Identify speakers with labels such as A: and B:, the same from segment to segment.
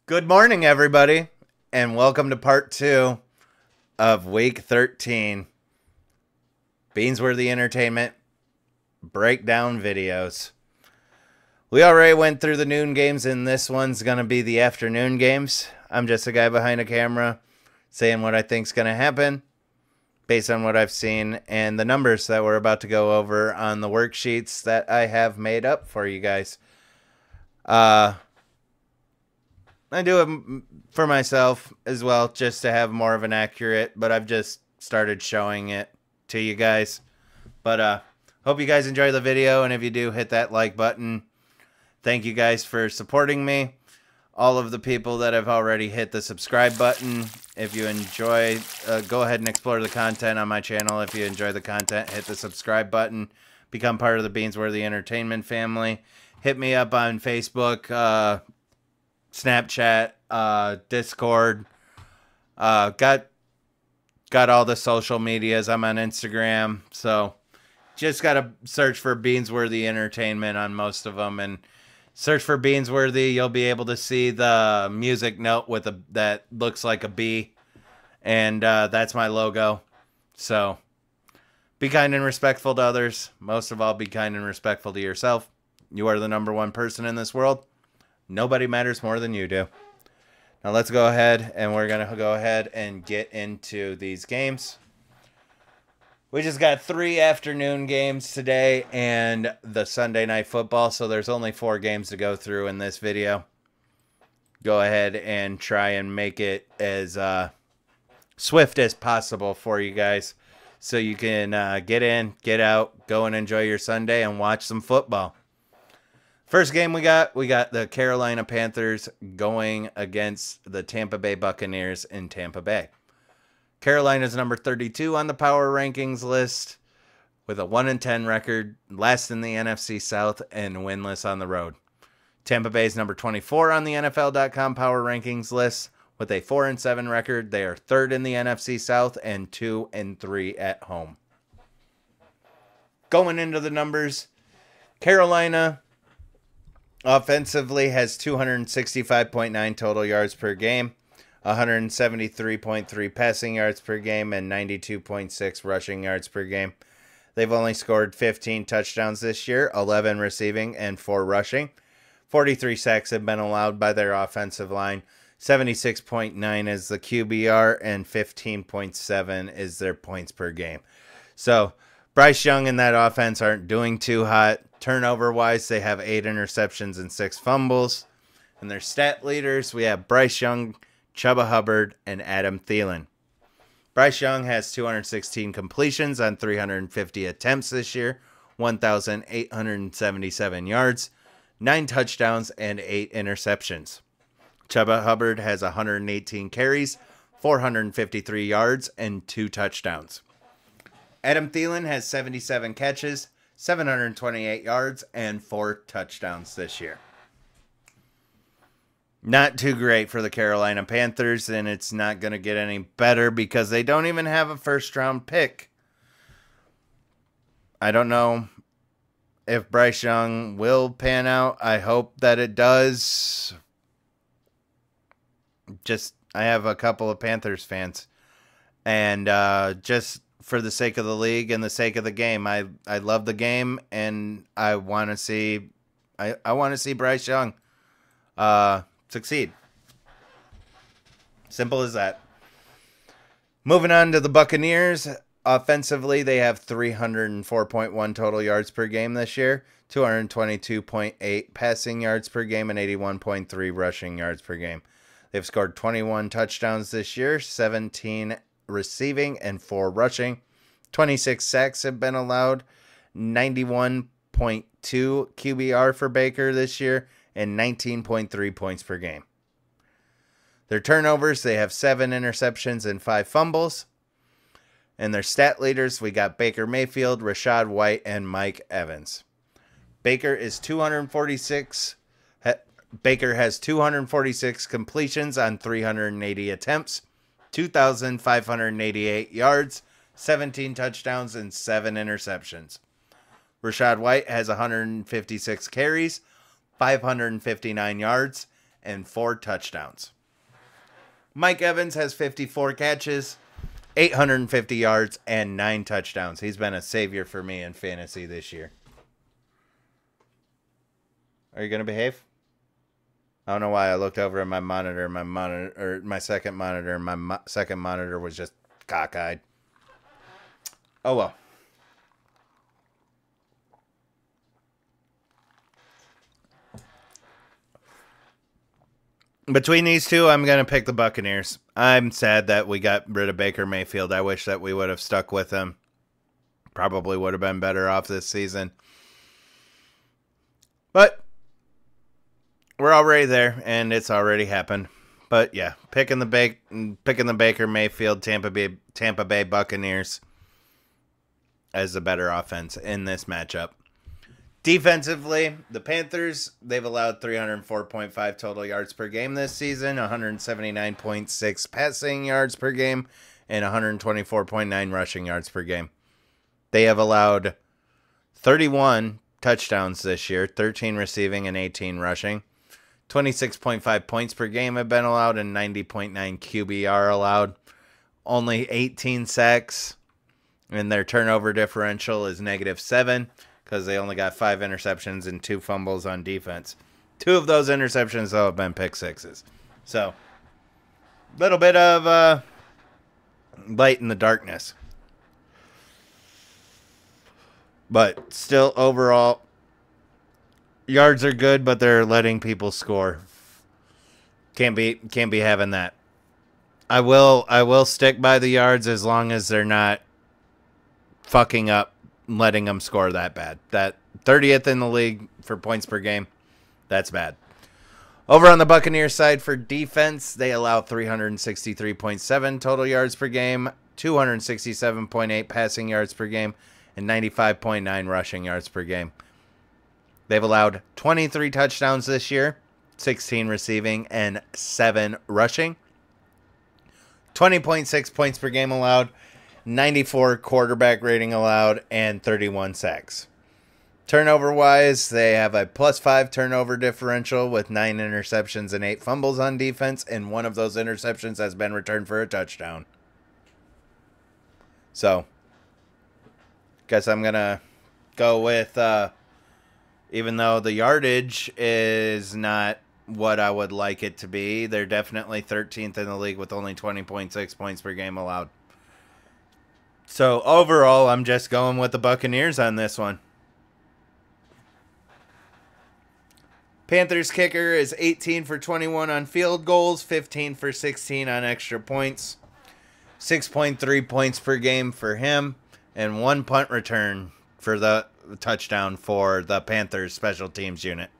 A: Good morning, everybody, and welcome to part 2 of week 13 Beansworthy Entertainment breakdown videos. We already went through the noon games, and this one's going to be the afternoon games. I'm just a guy behind a camera saying what I think's going to happen based on what I've seen and the numbers that we're about to go over on the worksheets that I have made up for you guys. I do it for myself as well, just to have more of an accurate, but I've just started showing it to you guys. But hope you guys enjoy the video, and if you do, hit that like button. Thank you guys for supporting me. All of the people that have already hit the subscribe button. If you enjoy, go ahead and explore the content on my channel. If you enjoy the content, hit the subscribe button. Become part of the Beansworthy Entertainment family. Hit me up on Facebook, Snapchat, Discord. Got all the social medias. I'm on Instagram, so just gotta search for Beansworthy Entertainment on most of them, and search for Beansworthy. You'll be able to see the music note with that looks like a bee, and that's my logo. So be kind and respectful to others. Most of all, be kind and respectful to yourself. You are the #1 person in this world. Nobody matters more than you do. Now let's go ahead, and we're going to go ahead and get into these games. We just got 3 afternoon games today and the Sunday Night Football, so there's only 4 games to go through in this video. Go ahead and try and make it as swift as possible for you guys, so you can get in, get out, go and enjoy your Sunday and watch some football. First game we got the Carolina Panthers going against the Tampa Bay Buccaneers in Tampa Bay. Carolina's number 32 on the power rankings list with a 1-10 record, last in the NFC South, and winless on the road. Tampa Bay's number 24 on the NFL.com power rankings list with a 4-7 record. They are 3rd in the NFC South and 2-3 at home. Going into the numbers, Carolina offensively has 265.9 total yards per game, 173.3 passing yards per game, and 92.6 rushing yards per game. They've only scored 15 touchdowns this year, 11 receiving and 4 rushing. 43 sacks have been allowed by their offensive line. 76.9 is the QBR, and 15.7 is their points per game. So Bryce Young and that offense aren't doing too hot. Turnover-wise, they have 8 interceptions and 6 fumbles. And their stat leaders, we have Bryce Young, Chuba Hubbard, and Adam Thielen. Bryce Young has 216 completions on 350 attempts this year, 1,877 yards, 9 touchdowns, and 8 interceptions. Chuba Hubbard has 118 carries, 453 yards, and 2 touchdowns. Adam Thielen has 77 catches, 728 yards, and 4 touchdowns this year. Not too great for the Carolina Panthers, and it's not going to get any better because they don't even have a first-round pick. I don't know if Bryce Young will pan out. I hope that it does. I have a couple of Panthers fans, and just for the sake of the league and the sake of the game, I love the game, and I want to see Bryce Young succeed. Simple as that. Moving on to the Buccaneers. Offensively, they have 304.1 total yards per game this year, 222.8 passing yards per game, and 81.3 rushing yards per game. They've scored 21 touchdowns this year, 17 receiving and 4 rushing. 26 sacks have been allowed, 91.2 QBR for Baker this year, and 19.3 points per game. Their turnovers, they have 7 interceptions and 5 fumbles. And their stat leaders, we got Baker Mayfield, Rachaad White, and Mike Evans. Baker has 246 completions on 380 attempts, 2,588 yards, 17 touchdowns, and 7 interceptions. Rachaad White has 156 carries, 559 yards, and 4 touchdowns. Mike Evans has 54 catches, 850 yards, and 9 touchdowns. He's been a savior for me in fantasy this year. Are you going to behave? I don't know why I looked over at my monitor. My second monitor. My second monitor was just cockeyed. Oh well. Between these two, I'm going to pick the Buccaneers. I'm sad that we got rid of Baker Mayfield. I wish that we would have stuck with him. Probably would have been better off this season. But we're already there, and it's already happened. But yeah, picking the Baker Mayfield Tampa Bay Buccaneers as the better offense in this matchup. Defensively, the Panthers, they've allowed 304.5 total yards per game this season, 179.6 passing yards per game, and 124.9 rushing yards per game. They have allowed 31 touchdowns this year, 13 receiving and 18 rushing. 26.5 points per game have been allowed and 90.9 QBR allowed. Only 18 sacks, and their turnover differential is -7 because they only got 5 interceptions and 2 fumbles on defense. 2 of those interceptions, though, have been pick sixes. So, a little bit of light in the darkness. But still, overall, yards are good, but they're letting people score. Can't be having that. I will stick by the yards as long as they're not fucking up, letting them score that bad. That 30th in the league for points per game, that's bad. Over on the Buccaneers side for defense, they allow 363.7 total yards per game, 267.8 passing yards per game, and 95.9 rushing yards per game. They've allowed 23 touchdowns this year, 16 receiving, and 7 rushing. 20.6 points per game allowed, 94 quarterback rating allowed, and 31 sacks. Turnover-wise, they have a +5 turnover differential with 9 interceptions and 8 fumbles on defense, and one of those interceptions has been returned for a touchdown. So, guess I'm going to go with, even though the yardage is not what I would like it to be, they're definitely 13th in the league with only 20.6 points per game allowed. So, overall, I'm just going with the Buccaneers on this one. Panthers kicker is 18 for 21 on field goals, 15 for 16 on extra points, 6.3 points per game for him, and 1 punt return for the touchdown for the Panthers special teams unit.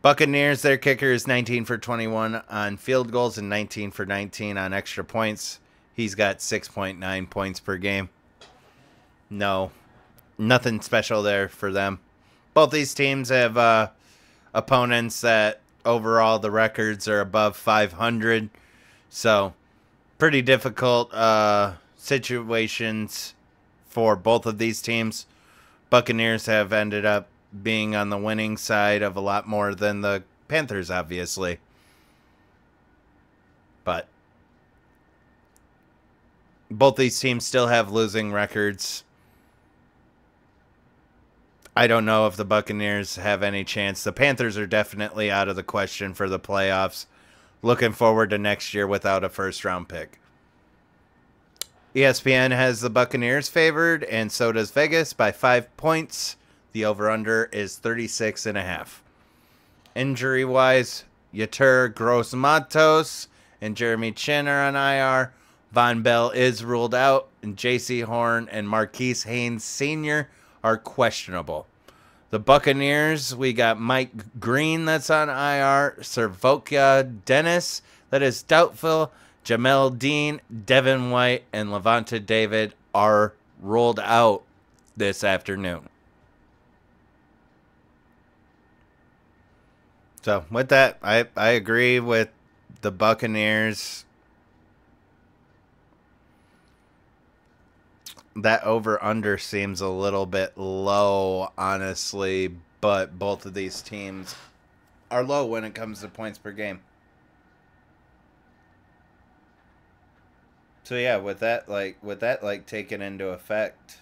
A: Buccaneers, their kicker is 19 for 21 on field goals and 19 for 19 on extra points. He's got 6.9 points per game. No, nothing special there for them. Both these teams have opponents that overall the records are above 500. So, pretty difficult situations for both of these teams. Buccaneers have ended up being on the winning side of a lot more than the Panthers, obviously. But both these teams still have losing records. I don't know if the Buccaneers have any chance. The Panthers are definitely out of the question for the playoffs. Looking forward to next year without a first-round pick. ESPN has the Buccaneers favored, and so does Vegas by 5 points. The over-under is 36.5. Injury-wise, Yetur Gross-Matos and Jeremy Chin are on IR. Von Bell is ruled out, and J.C. Horn and Marquise Haynes Sr. are questionable. The Buccaneers, we got Mike Green that's on IR, Servokia Dennis that is doubtful, Jamel Dean, Devin White, and Levante David are ruled out this afternoon. So with that, I agree with the Buccaneers. That over-under seems a little bit low, honestly, but both of these teams are low when it comes to points per game. So yeah, with that taken into effect,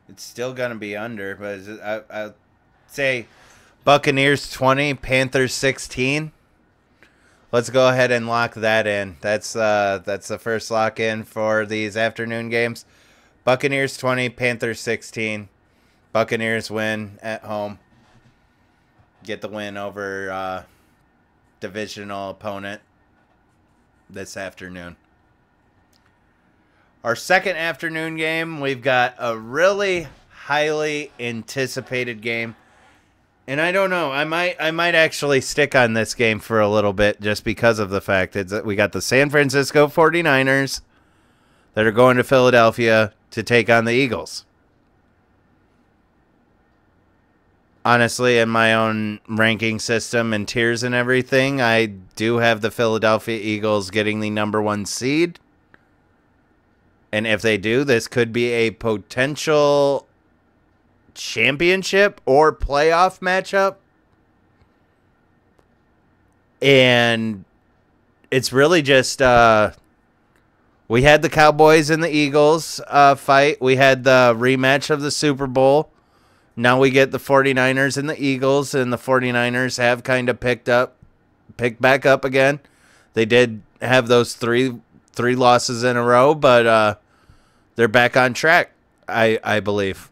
A: it's still gonna be under, but I'd say Buccaneers 20, Panthers 16. Let's go ahead and lock that in. That's the first lock in for these afternoon games. Buccaneers 20, Panthers 16. Buccaneers win at home. Get the win over divisional opponent this afternoon. Our second afternoon game, we've got a really highly anticipated game. And I don't know, I might actually stick on this game for a little bit just because of the fact that we got the San Francisco 49ers that are going to Philadelphia to take on the Eagles. Honestly, in my own ranking system and tiers and everything, I do have the Philadelphia Eagles getting the #1 seed. And if they do, this could be a potential championship or playoff matchup. And it's really just we had the Cowboys and the Eagles fight. We had the rematch of the Super Bowl. Now we get the 49ers and the Eagles, and the 49ers have kind of picked back up again. They did have those three losses in a row, but they're back on track, I believe.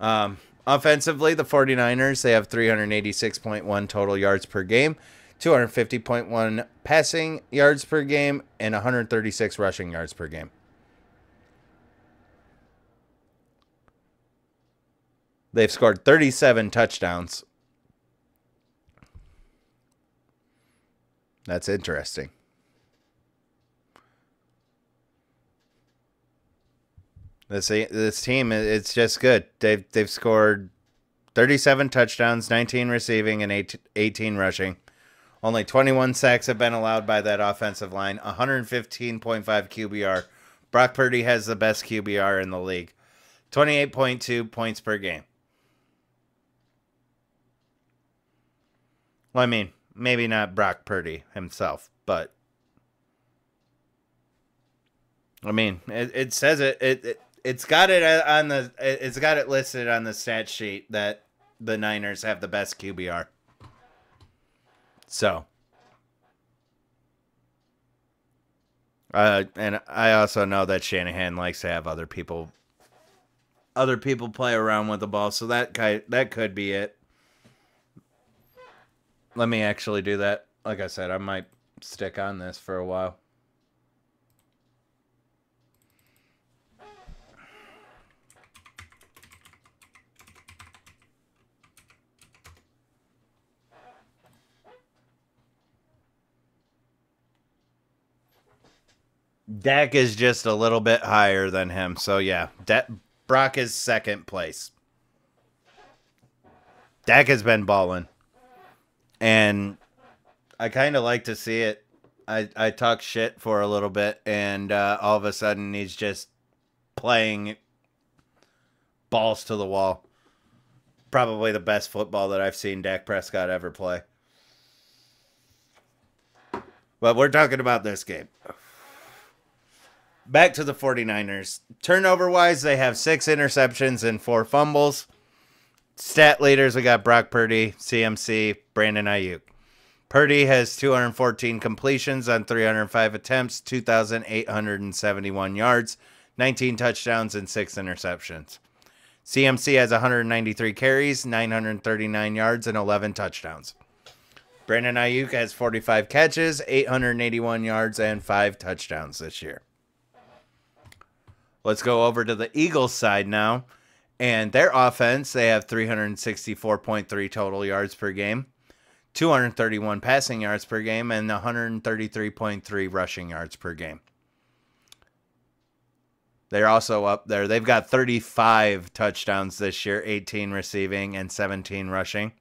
A: Offensively, the 49ers, they have 386.1 total yards per game, 250.1 passing yards per game, and 136 rushing yards per game. They've scored 37 touchdowns. That's interesting. This team, it's just good. They've scored 37 touchdowns, 19 receiving, and 18 rushing. Only 21 sacks have been allowed by that offensive line. 115.5 QBR. Brock Purdy has the best QBR in the league. 28.2 points per game. Well, I mean, maybe not Brock Purdy himself, but I mean, it says it's got it on it's got it listed on the stat sheet that the Niners have the best QBR. So, and I also know that Shanahan likes to have other people play around with the ball, so that could be it. Let me actually do that. Like I said, I might stick on this for a while. Dak is just a little bit higher than him. So, yeah, Brock is second place. Dak has been balling. And I kind of like to see it. I talk shit for a little bit, and all of a sudden he's just playing balls to the wall. Probably the best football that I've seen Dak Prescott ever play. But we're talking about this game. Back to the 49ers. Turnover-wise, they have 6 interceptions and 4 fumbles. Stat leaders, we got Brock Purdy, CMC, Brandon Ayuk. Purdy has 214 completions on 305 attempts, 2,871 yards, 19 touchdowns, and 6 interceptions. CMC has 193 carries, 939 yards, and 11 touchdowns. Brandon Ayuk has 45 catches, 881 yards, and 5 touchdowns this year. Let's go over to the Eagles side now. And their offense, they have 364.3 total yards per game, 231 passing yards per game, and 133.3 rushing yards per game. They're also up there. They've got 35 touchdowns this year, 18 receiving and 17 rushing.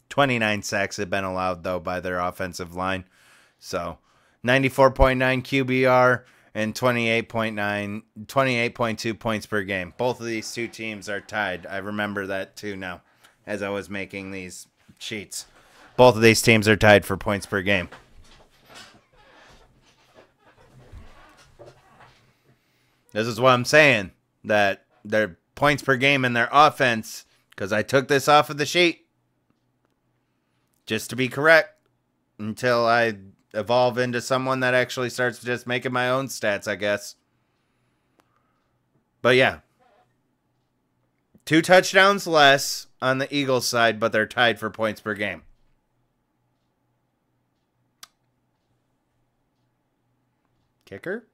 A: 29 sacks have been allowed, though, by their offensive line. So, 94.9 QBR and 28.2 points per game. Both of these two teams are tied. I remember that too now as I was making these sheets. Both of these teams are tied for points per game. This is what I'm saying, that their points per game in their offense, because I took this off of the sheet just to be correct until I evolve into someone that actually starts just making my own stats, I guess. But yeah, 2 touchdowns less on the Eagles side, but they're tied for points per game. Kicker?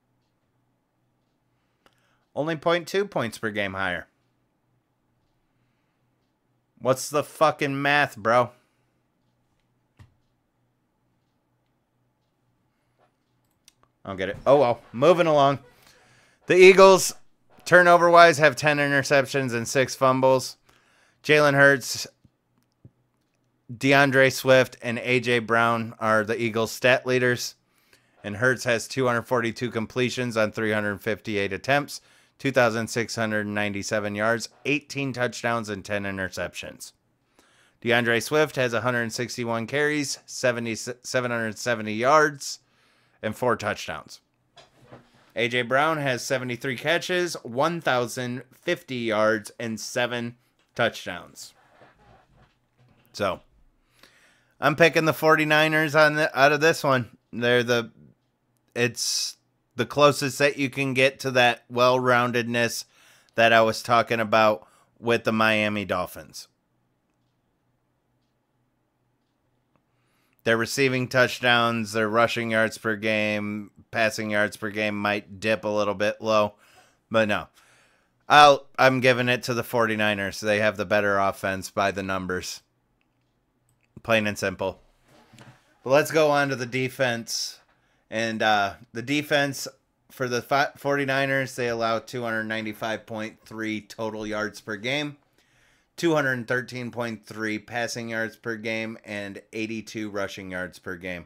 A: Only 0.2 points per game higher. What's the fucking math, bro? I don't get it. Oh, well. Moving along. The Eagles, turnover-wise, have 10 interceptions and 6 fumbles. Jalen Hurts, DeAndre Swift, and A.J. Brown are the Eagles' stat leaders. And Hurts has 242 completions on 358 attempts, 2,697 yards, 18 touchdowns, and 10 interceptions. DeAndre Swift has 161 carries, 770 yards, and 4 touchdowns. A.J. Brown has 73 catches, 1,050 yards, and 7 touchdowns. So, I'm picking the 49ers out of this one. It's the closest that you can get to that well-roundedness that I was talking about with the Miami Dolphins. Their receiving touchdowns, their rushing yards per game, passing yards per game might dip a little bit low, but no. I'm giving it to the 49ers. They have the better offense by the numbers. Plain and simple. But let's go on to the defense. And the defense for the 49ers, they allow 295.3 total yards per game, 213.3 passing yards per game, and 82 rushing yards per game.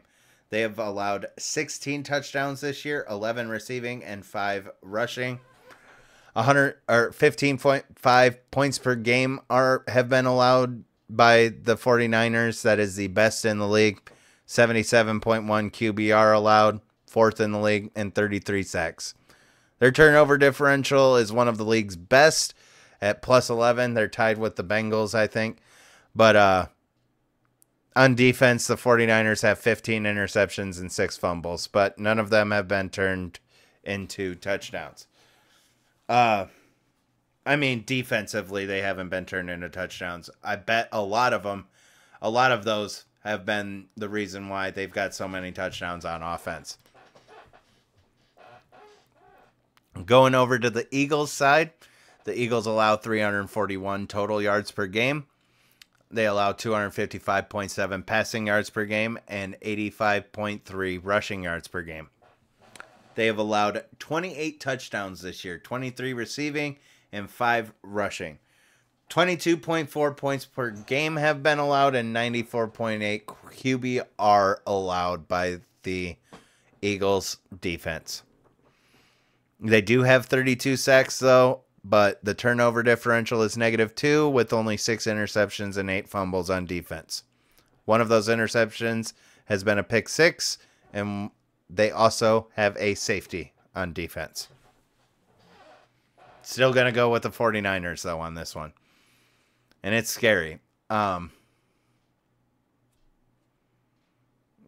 A: They have allowed 16 touchdowns this year, 11 receiving and 5 rushing. 15.5 points per game have been allowed by the 49ers. That is the best in the league. 77.1 QBR allowed, 4th in the league, and 33 sacks. Their turnover differential is one of the league's best at plus 11. They're tied with the Bengals, I think. But on defense, the 49ers have 15 interceptions and 6 fumbles, but none of them have been turned into touchdowns. Defensively, they haven't been turned into touchdowns. I bet a lot of those have been the reason why they've got so many touchdowns on offense. Going over to the Eagles side, the Eagles allow 341 total yards per game. They allow 255.7 passing yards per game and 85.3 rushing yards per game. They have allowed 28 touchdowns this year, 23 receiving and 5 rushing. 22.4 points per game have been allowed and 94.8 QBR allowed by the Eagles defense. They do have 32 sacks though, but the turnover differential is -2 with only 6 interceptions and 8 fumbles on defense. One of those interceptions has been a pick 6, and they also have a safety on defense. Still going to go with the 49ers though on this one. And it's scary. The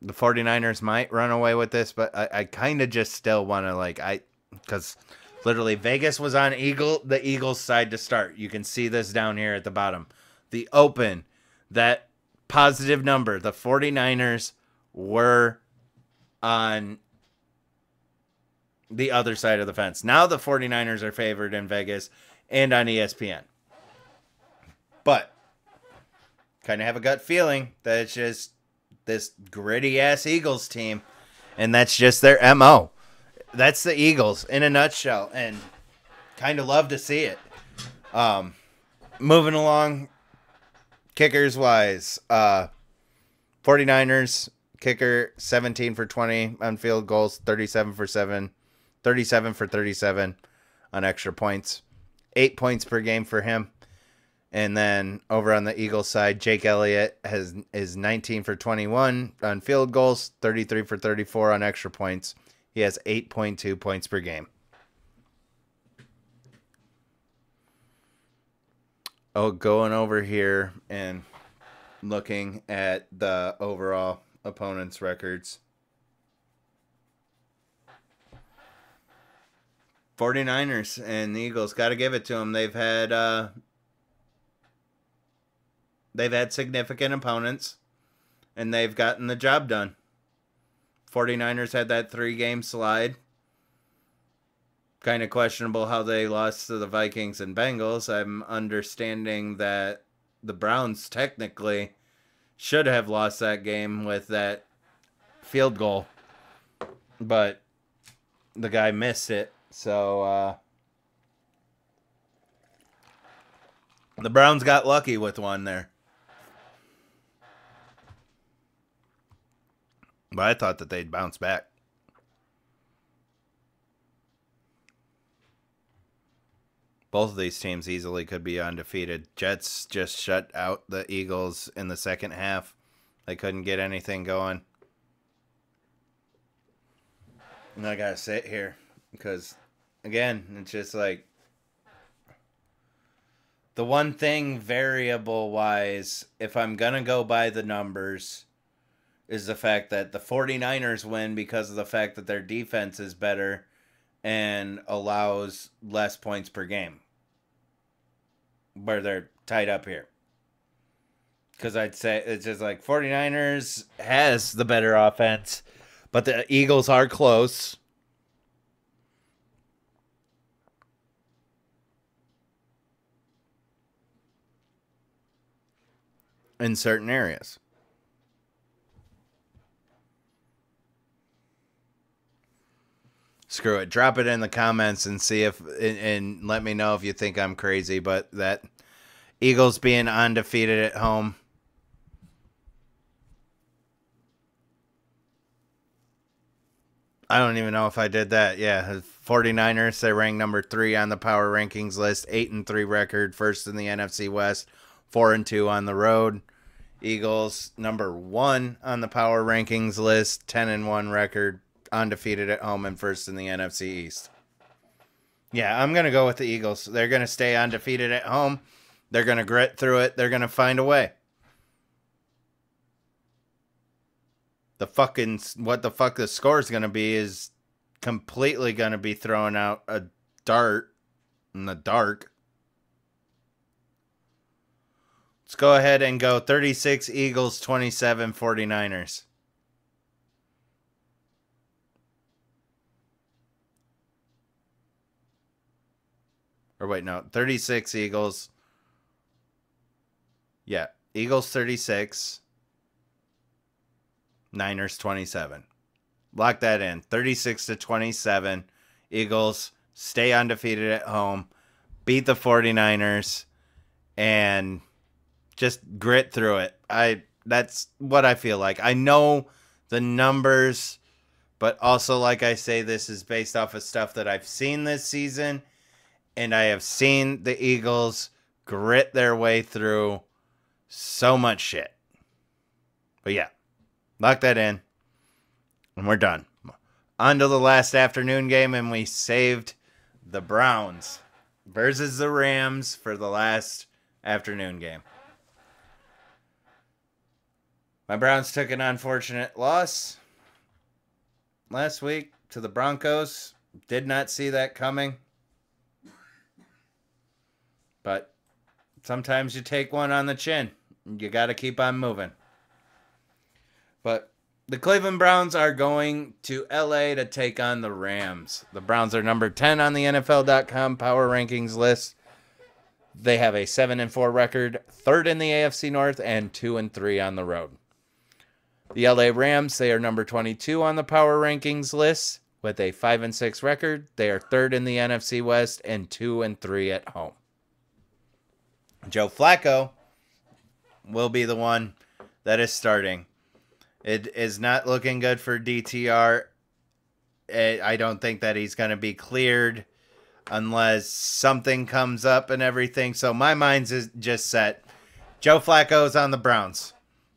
A: 49ers might run away with this, but I kind of just still want to because literally Vegas was on the Eagles side to start. You can see this down here at the bottom. The open, that positive number, the 49ers were on the other side of the fence. Now the 49ers are favored in Vegas and on ESPN. But kind of have a gut feeling that it's just this gritty-ass Eagles team, and that's just their MO. That's the Eagles in a nutshell, and kind of love to see it. Moving along, kickers-wise, 49ers kicker 17 for 20 on field goals, 37 for 7 37 for 37 on extra points. 8 points per game for him. And then over on the Eagles side, Jake Elliott is 19 for 21 on field goals, 33 for 34 on extra points. He has 8.2 points per game. Oh, going over here and looking at the overall opponents' records. 49ers and the Eagles, got to give it to them. They've had significant opponents, and they've gotten the job done. 49ers had that 3-game slide. Kind of questionable how they lost to the Vikings and Bengals. I'm understanding that the Browns technically should have lost that game with that field goal, but the guy missed it. So the Browns got lucky with one there. But I thought that they'd bounce back. Both of these teams easily could be undefeated. Jets just shut out the Eagles in the second half. They couldn't get anything going. And I gotta sit here because, again, it's just like the one thing variable-wise, if I'm gonna go by the numbers, is the fact that the 49ers win because of the fact that their defense is better and allows less points per game, where they're tied up here. Because I'd say it's just like 49ers has the better offense, but the Eagles are close. In certain areas. Screw it. Drop it in the comments and see if, and let me know if you think I'm crazy, but that Eagles being undefeated at home. I don't even know if I did that. Yeah, 49ers, they rank number 3 on the power rankings list, 8-3 record, first in the NFC West, 4-2 on the road. Eagles, number 1 on the power rankings list, 10-1 record, undefeated at home and first in the NFC East. Yeah, I'm going to go with the Eagles. They're going to stay undefeated at home. They're going to grit through it. They're going to find a way. What the fuck the score is going to be is completely going to be throwing out a dart in the dark. Let's go ahead and go 36 Eagles, 27 49ers. Or wait, no, 36 Eagles. Yeah, Eagles 36. Niners 27. Lock that in. 36-27. Eagles stay undefeated at home. Beat the 49ers. And just grit through it. That's what I feel like. I know the numbers, but also, like I say, this is based off of stuff that I've seen this season. And I have seen the Eagles grit their way through so much shit. But yeah, lock that in. And we're done. On to the last afternoon game, and we saved the Browns versus the Rams for the last afternoon game. My Browns took an unfortunate loss last week to the Broncos. Did not see that coming. But sometimes you take one on the chin. You got to keep on moving. But the Cleveland Browns are going to LA to take on the Rams. The Browns are number 10 on the NFL.com power rankings list. They have a 7-4 record, 3rd in the AFC North, and 2-3 on the road. The LA Rams, they are number 22 on the power rankings list with a 5-6 record. They are 3rd in the NFC West and 2-3 at home. Joe Flacco will be the one that is starting. It is not looking good for DTR I don't think that he's going to be cleared unless something comes up and everything. So my mind's is just set. Joe Flacco's on the Browns.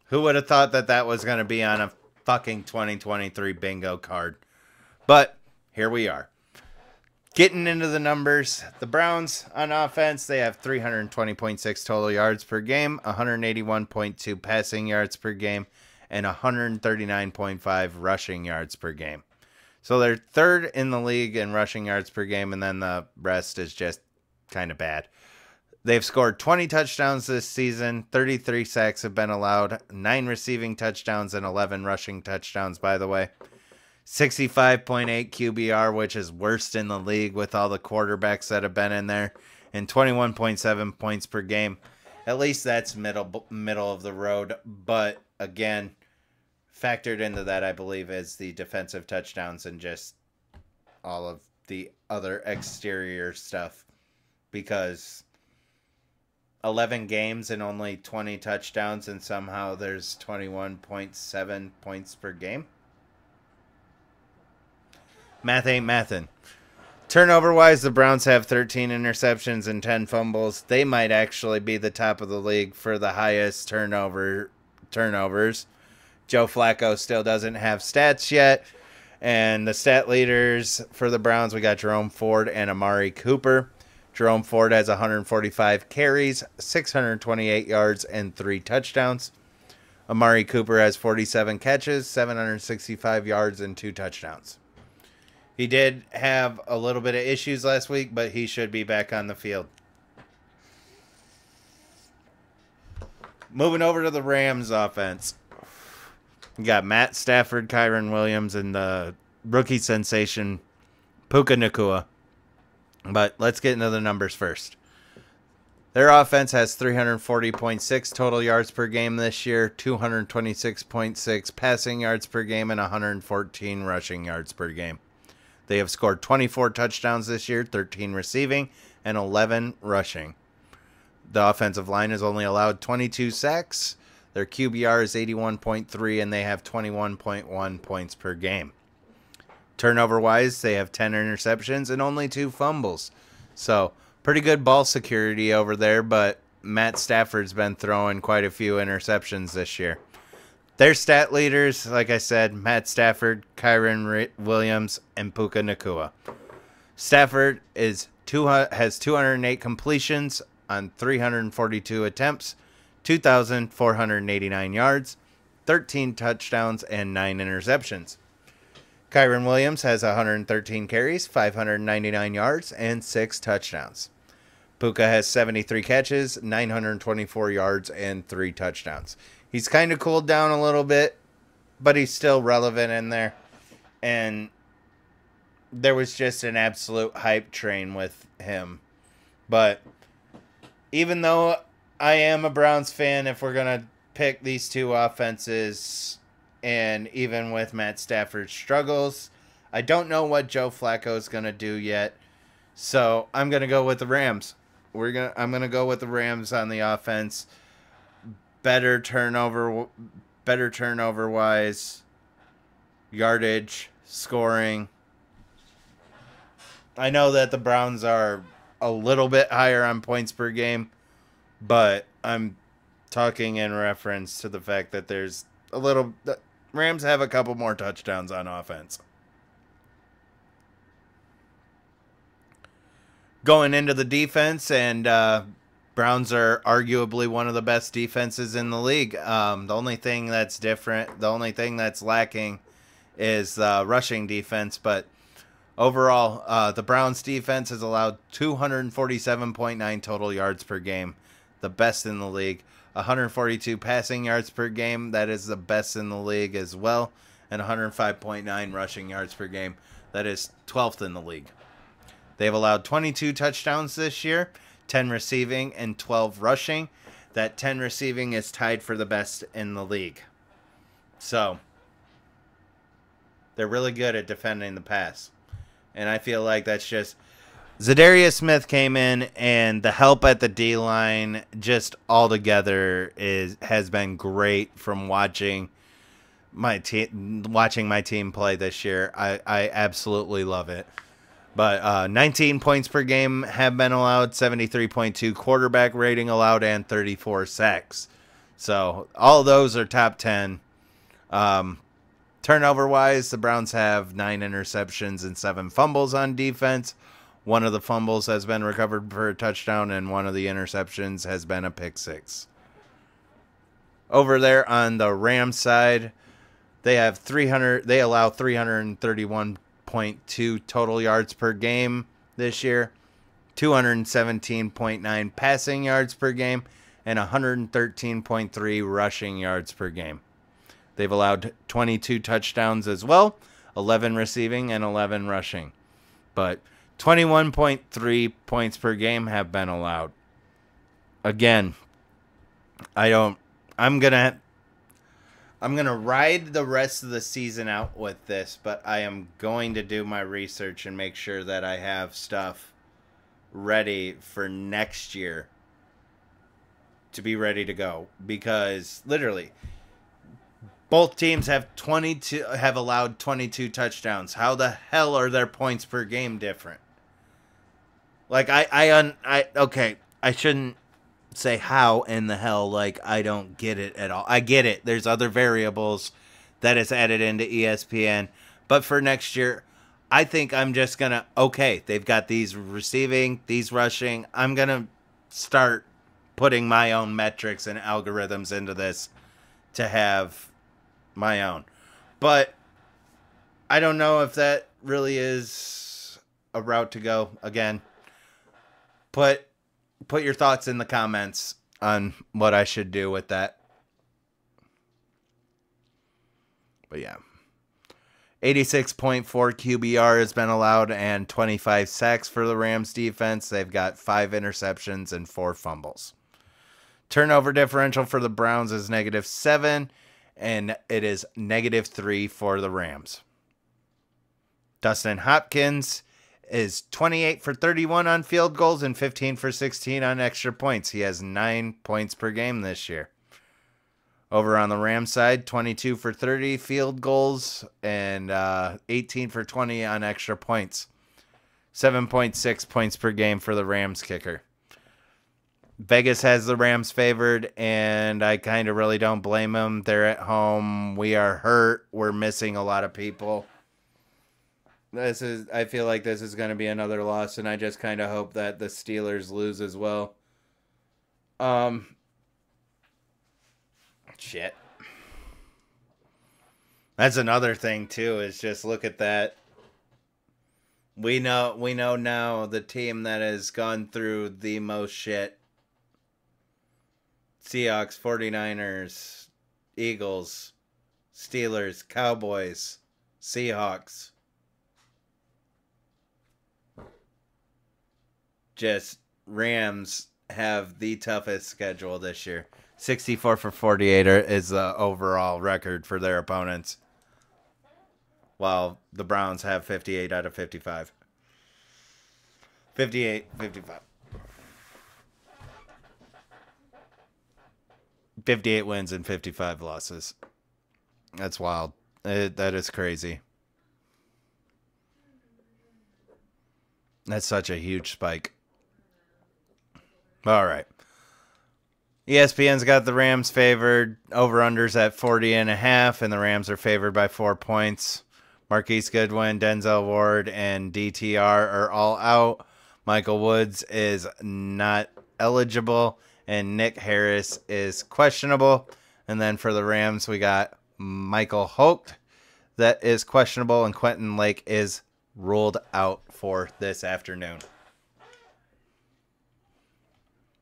A: Who would have thought that that was going to be on a fucking 2023 bingo card? But here we are. Getting into the numbers, the Browns on offense, they have 320.6 total yards per game, 181.2 passing yards per game, and 139.5 rushing yards per game. So they're third in the league in rushing yards per game, and then the rest is just kind of bad. They've scored 20 touchdowns this season, 33 sacks have been allowed, 9 receiving touchdowns, and 11 rushing touchdowns, by the way. 65.8 QBR, which is worst in the league with all the quarterbacks that have been in there, and 21.7 points per game. At least that's middle of the road. But again, factored into that, I believe, is the defensive touchdowns and just all of the other exterior stuff. Because 11 games and only 20 touchdowns, and somehow there's 21.7 points per game. Math ain't mathin'. Turnover-wise, the Browns have 13 interceptions and 10 fumbles. They might actually be the top of the league for the highest turnovers. Joe Flacco still doesn't have stats yet. And the stat leaders for the Browns, we got Jerome Ford and Amari Cooper. Jerome Ford has 145 carries, 628 yards, and 3 touchdowns. Amari Cooper has 47 catches, 765 yards, and 2 touchdowns. He did have a little bit of issues last week, but he should be back on the field. Moving over to the Rams offense. You got Matt Stafford, Kyren Williams, and the rookie sensation, Puka Nacua. But let's get into the numbers first. Their offense has 340.6 total yards per game this year, 226.6 passing yards per game, and 114 rushing yards per game. They have scored 24 touchdowns this year, 13 receiving, and 11 rushing. The offensive line has only allowed 22 sacks. Their QBR is 81.3, and they have 21.1 points per game. Turnover-wise, they have 10 interceptions and only 2 fumbles. So, pretty good ball security over there, but Matt Stafford's been throwing quite a few interceptions this year. Their stat leaders, like I said, Matt Stafford, Kyren Williams, and Puka Nacua. Stafford has 208 completions on 342 attempts, 2,489 yards, 13 touchdowns, and 9 interceptions. Kyren Williams has 113 carries, 599 yards, and 6 touchdowns. Puka has 73 catches, 924 yards, and 3 touchdowns. He's kind of cooled down a little bit, but he's still relevant in there. And there was just an absolute hype train with him. But even though I am a Browns fan, if we're going to pick these two offenses, and even with Matt Stafford's struggles, I don't know what Joe Flacco is going to do yet. So I'm going to go with the Rams. I'm going to go with the Rams on the offense. Better turnover wise, yardage, scoring. I know that the Browns are a little bit higher on points per game, but I'm talking in reference to the fact that the Rams have a couple more touchdowns on offense. Going into the defense, and Browns are arguably one of the best defenses in the league. The only thing that's different, the only thing that's lacking is rushing defense. But overall, the Browns defense has allowed 247.9 total yards per game, the best in the league. 142 passing yards per game, that is the best in the league as well. And 105.9 rushing yards per game, that is 12th in the league. They've allowed 22 touchdowns this year, 10 receiving and 12 rushing. That 10 receiving is tied for the best in the league. So, they're really good at defending the pass. And I feel like that's just... Zadarius Smith came in, and the help at the D-line just altogether has been great from watching watching my team play this year. I absolutely love it. But 19 points per game have been allowed, 73.2 quarterback rating allowed, and 34 sacks. So all those are top 10. Turnover-wise, the Browns have 9 interceptions and 7 fumbles on defense. One of the fumbles has been recovered for a touchdown, and one of the interceptions has been a pick six. Over there on the Rams side, they allow 331.2 total yards per game this year, 217.9 passing yards per game, and 113.3 rushing yards per game. They've allowed 22 touchdowns as well, 11 receiving and 11 rushing. But 21.3 points per game have been allowed. Again, I'm gonna ride the rest of the season out with this, but I am going to do my research and make sure that I have stuff ready for next year to be ready to go, because literally both teams have allowed 22 touchdowns. How the hell are their points per game different? Like okay, I shouldn't say how in the hell, like I don't get it at all. I get it. There's other variables that is added into ESPN, but for next year, I think I'm just gonna, okay, they've got these receiving, these rushing. I'm gonna start putting my own metrics and algorithms into this to have my own. But I don't know if that really is a route to go. Again, put your thoughts in the comments on what I should do with that. But yeah. 86.4 QBR has been allowed and 25 sacks for the Rams defense. They've got 5 interceptions and 4 fumbles. Turnover differential for the Browns is -7, and it is -3 for the Rams. Dustin Hopkins is 28 for 31 on field goals and 15 for 16 on extra points. He has 9 points per game this year. Over on the Rams side, 22 for 30 field goals and 18 for 20 on extra points. 7.6 points per game for the Rams kicker. Vegas has the Rams favored, and I kind of really don't blame them. They're at home. We are hurt. We're missing a lot of people. I feel like this is going to be another loss, and I just kind of hope that the Steelers lose as well. Shit. That's another thing too, is just look at that. We know now the team that has gone through the most shit. Seahawks, 49ers, Eagles, Steelers, Cowboys, Seahawks. Just Rams have the toughest schedule this year. 64 for 48 is the overall record for their opponents, while the Browns have 58 out of 55. 55. 58 wins and 55 losses. That's wild. That is crazy. That's such a huge spike. All right. ESPN's got the Rams favored. Over-unders at 40.5, and the Rams are favored by 4 points. Marquise Goodwin, Denzel Ward, and DTR are all out. Michael Woods is not eligible, and Nick Harris is questionable. And then for the Rams, we got Michael Holt that is questionable, and Quentin Lake is ruled out for this afternoon.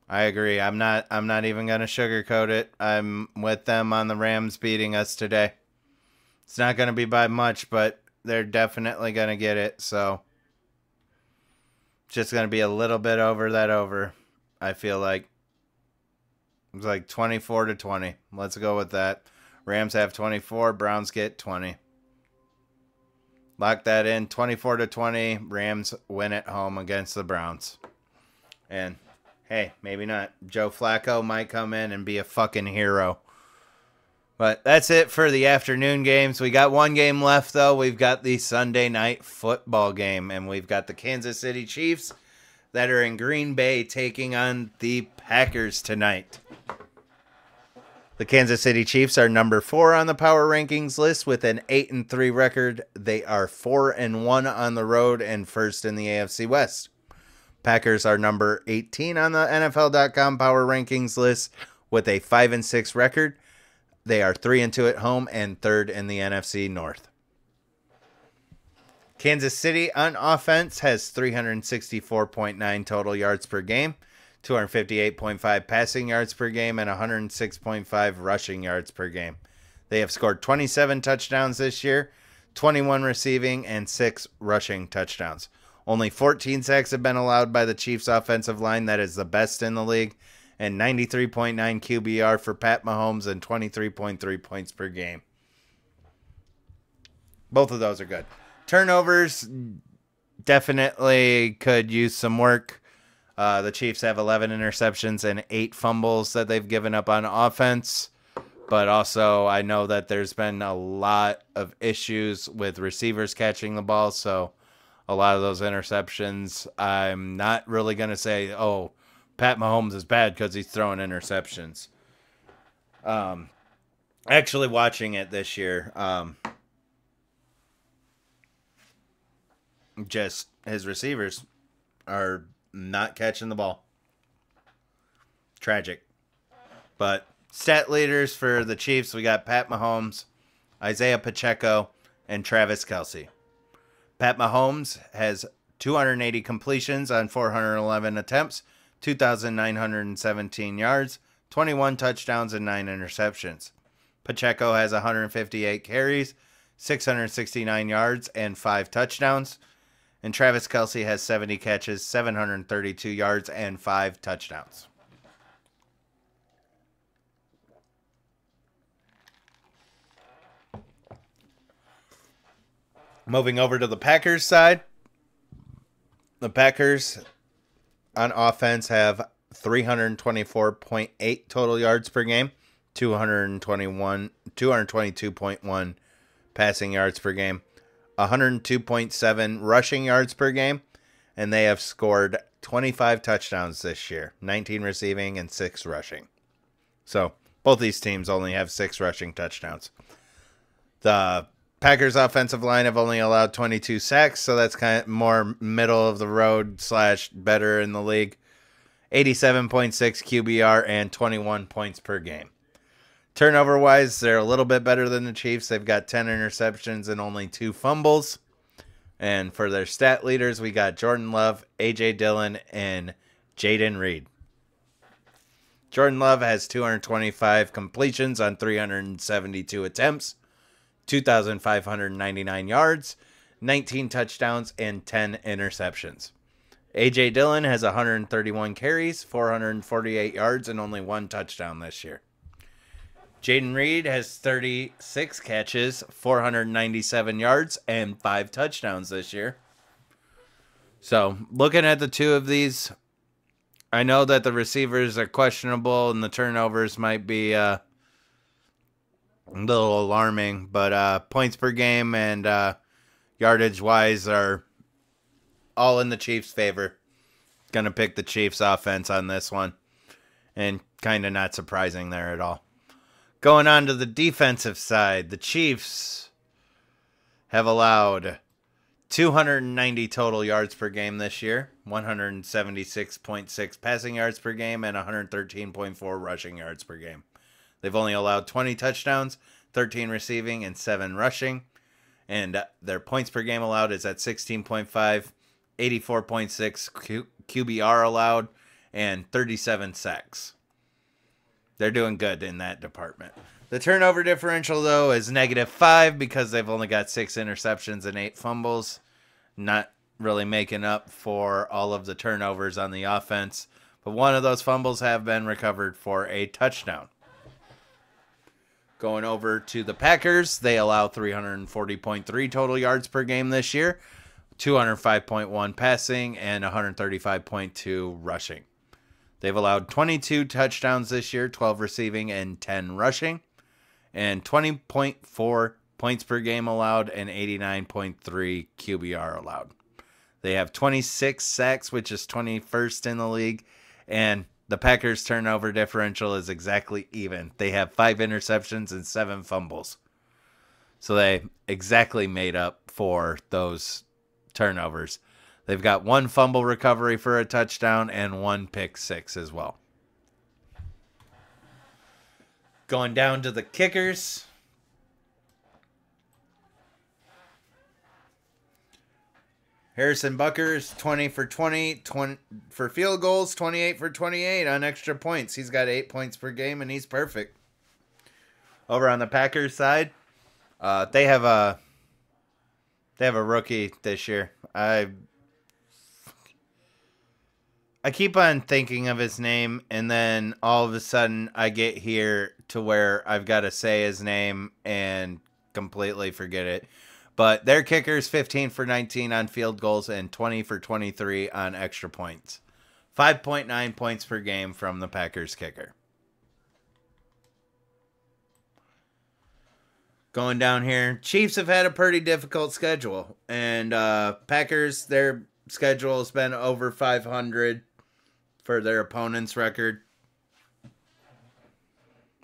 A: I agree. I'm not even going to sugarcoat it. I'm with them on the Rams beating us today. It's not going to be by much, but they're definitely going to get it. So it's just going to be a little bit over that over, I feel like. It's like 24-20. Let's go with that. Rams have 24. Browns get 20. Lock that in. 24-20. Rams win at home against the Browns. And hey, maybe not. Joe Flacco might come in and be a fucking hero. But that's it for the afternoon games. We got one game left, though. We've got the Sunday night football game, and we've got the Kansas City Chiefs that are in Green Bay taking on the Packers tonight. The Kansas City Chiefs are number 4 on the power rankings list with an 8-3 record. They are 4-1 on the road and first in the AFC West. Packers are number 18 on the NFL.com power rankings list with a 5-6 record. They are 3-2 at home and third in the NFC North. Kansas City on offense has 364.9 total yards per game, 258.5 passing yards per game, and 106.5 rushing yards per game. They have scored 27 touchdowns this year, 21 receiving, and 6 rushing touchdowns. Only 14 sacks have been allowed by the Chiefs' offensive line. That is the best in the league. And 93.9 QBR for Pat Mahomes and 23.3 points per game. Both of those are good. Turnovers definitely could use some work. The Chiefs have 11 interceptions and 8 fumbles that they've given up on offense. But also, I know that there's been a lot of issues with receivers catching the ball. So, a lot of those interceptions, I'm not really going to say, oh, Pat Mahomes is bad because he's throwing interceptions. Actually watching it this year, just his receivers are not catching the ball. Tragic. But stat leaders for the Chiefs, we got Pat Mahomes, Isaiah Pacheco, and Travis Kelce. Pat Mahomes has 280 completions on 411 attempts, 2,917 yards, 21 touchdowns, and 9 interceptions. Pacheco has 158 carries, 669 yards, and 5 touchdowns. And Travis Kelce has 70 catches, 732 yards, and 5 touchdowns. Moving over to the Packers side. The Packers on offense have 324.8 total yards per game, 222.1 passing yards per game, 102.7 rushing yards per game, and they have scored 25 touchdowns this year, 19 receiving and 6 rushing. So both these teams only have 6 rushing touchdowns. The Packers offensive line have only allowed 22 sacks, so that's kind of more middle of the road / better in the league. 87.6 QBR and 21 points per game. Turnover-wise, they're a little bit better than the Chiefs. They've got 10 interceptions and only 2 fumbles. And for their stat leaders, we got Jordan Love, A.J. Dillon, and Jayden Reed. Jordan Love has 225 completions on 372 attempts, 2,599 yards, 19 touchdowns, and 10 interceptions. A.J. Dillon has 131 carries, 448 yards, and only 1 touchdown this year. Jayden Reed has 36 catches, 497 yards, and 5 touchdowns this year. So, looking at the two of these, I know that the receivers are questionable and the turnovers might be a little alarming, but points per game and yardage-wise are all in the Chiefs' favor. Gonna pick the Chiefs' offense on this one, and kind of not surprising there at all. Going on to the defensive side, the Chiefs have allowed 290 total yards per game this year, 176.6 passing yards per game, and 113.4 rushing yards per game. They've only allowed 20 touchdowns, 13 receiving, and 7 rushing. And their points per game allowed is at 16.5, 84.6 QBR allowed, and 37 sacks. They're doing good in that department. The turnover differential, though, is -5 because they've only got 6 interceptions and 8 fumbles. Not really making up for all of the turnovers on the offense. But one of those fumbles have been recovered for a touchdown. Going over to the Packers, they allow 340.3 total yards per game this year, 205.1 passing, and 135.2 rushing. They've allowed 22 touchdowns this year, 12 receiving, and 10 rushing. and 20.4 points per game allowed and 89.3 QBR allowed. They have 26 sacks, which is 21st in the league, and the Packers' turnover differential is exactly even. They have 5 interceptions and 7 fumbles. So they exactly made up for those turnovers. They've got 1 fumble recovery for a touchdown and 1 pick six as well. Going down to the kickers. Harrison Butker's 20 for 20 for field goals, 28 for 28 on extra points. He's got 8 points per game, and he's perfect. Over on the Packers side, they have a rookie this year. I keep on thinking of his name, and then all of a sudden I get here to where I've got to say his name and completely forget it. But their kicker's 15 for 19 on field goals and 20 for 23 on extra points. 5.9 points per game from the Packers kicker. Going down here, Chiefs have had a pretty difficult schedule. And Packers, their schedule has been over 500 for their opponent's record.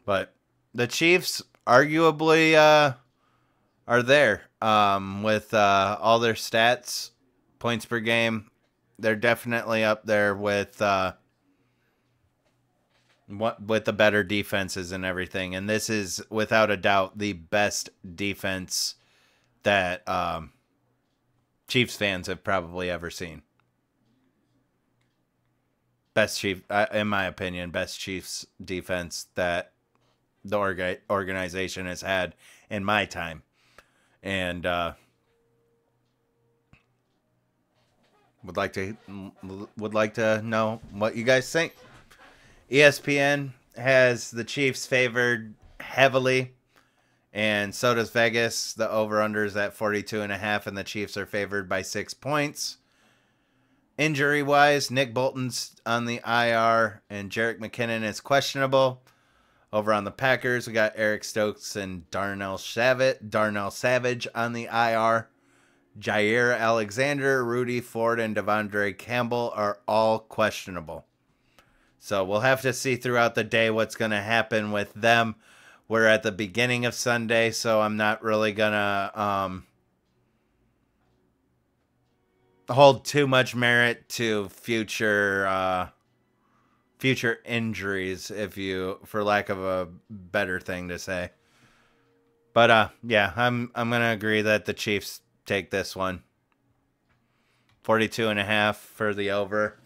A: But the Chiefs arguably are there with all their stats, points per game. They're definitely up there with the better defenses and everything. And this is without a doubt the best defense that Chiefs fans have probably ever seen. Best Chief, in my opinion, best Chiefs defense that the organization has had in my time. And would like to know what you guys think. ESPN has the Chiefs favored heavily, and so does Vegas. The over-under is at 42.5, and the Chiefs are favored by 6 points. Injury-wise, Nick Bolton's on the IR, and Jerick McKinnon is questionable. Over on the Packers, we got Eric Stokes and Darnell Savage on the IR. Jair Alexander, Rudy Ford, and Devondre Campbell are all questionable. So we'll have to see throughout the day what's going to happen with them. We're at the beginning of Sunday, so I'm not really going to hold too much merit to future injuries, for lack of a better thing to say. But yeah, I'm gonna agree that the Chiefs take this one. 42.5 for the over.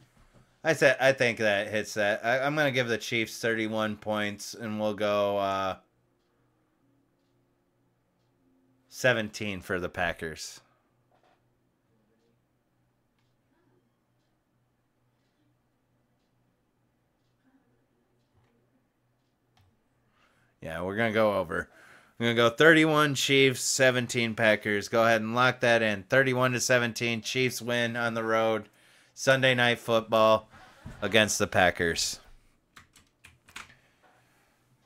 A: I think that hits that. I'm gonna give the Chiefs 31 points, and we'll go 17 for the Packers. Yeah, we're going to go over. We're going to go 31 Chiefs, 17 Packers. Go ahead and lock that in. 31-17. Chiefs win on the road. Sunday Night Football against the Packers.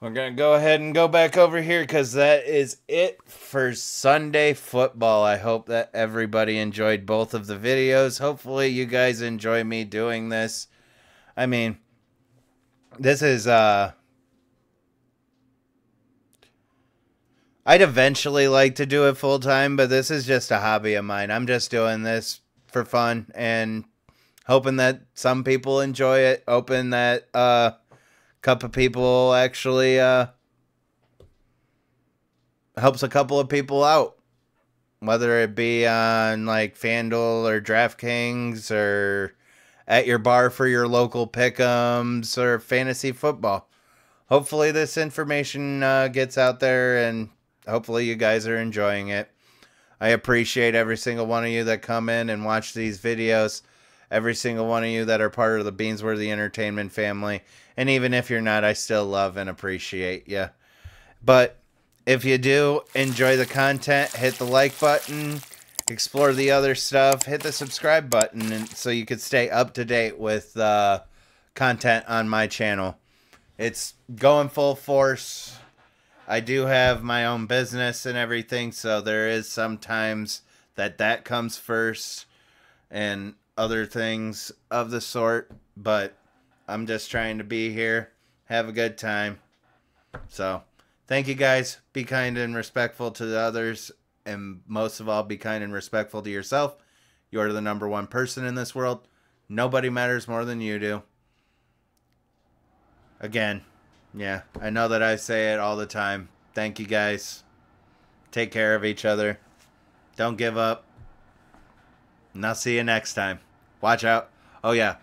A: We're going to go ahead and go back over here because that is it for Sunday Football. I hope that everybody enjoyed both of the videos. Hopefully you guys enjoy me doing this. I mean, this is... I'd eventually like to do it full time, but this is just a hobby of mine. I'm just doing this for fun and hoping that some people enjoy it. Hoping that a couple of people actually helps a couple of people out. Whether it be on like FanDuel or DraftKings or at your bar for your local pick'ems or fantasy football. Hopefully this information gets out there and hopefully you guys are enjoying it. I appreciate every single one of you that come in and watch these videos. Every single one of you that are part of the Beansworthy Entertainment family. And even if you're not, I still love and appreciate you. But if you do enjoy the content, hit the like button. Explore the other stuff. Hit the subscribe button and so you can stay up to date with content on my channel. It's going full force. I do have my own business and everything, so there is sometimes that comes first and other things of the sort, but I'm just trying to be here, have a good time. So, thank you guys. Be kind and respectful to the others, and most of all, be kind and respectful to yourself. You're the number one person in this world. Nobody matters more than you do. Again, yeah, I know that I say it all the time. Thank you guys. Take care of each other. Don't give up. And I'll see you next time. Watch out. Oh, yeah.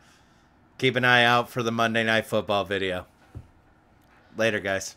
A: Keep an eye out for the Monday Night Football video. Later, guys.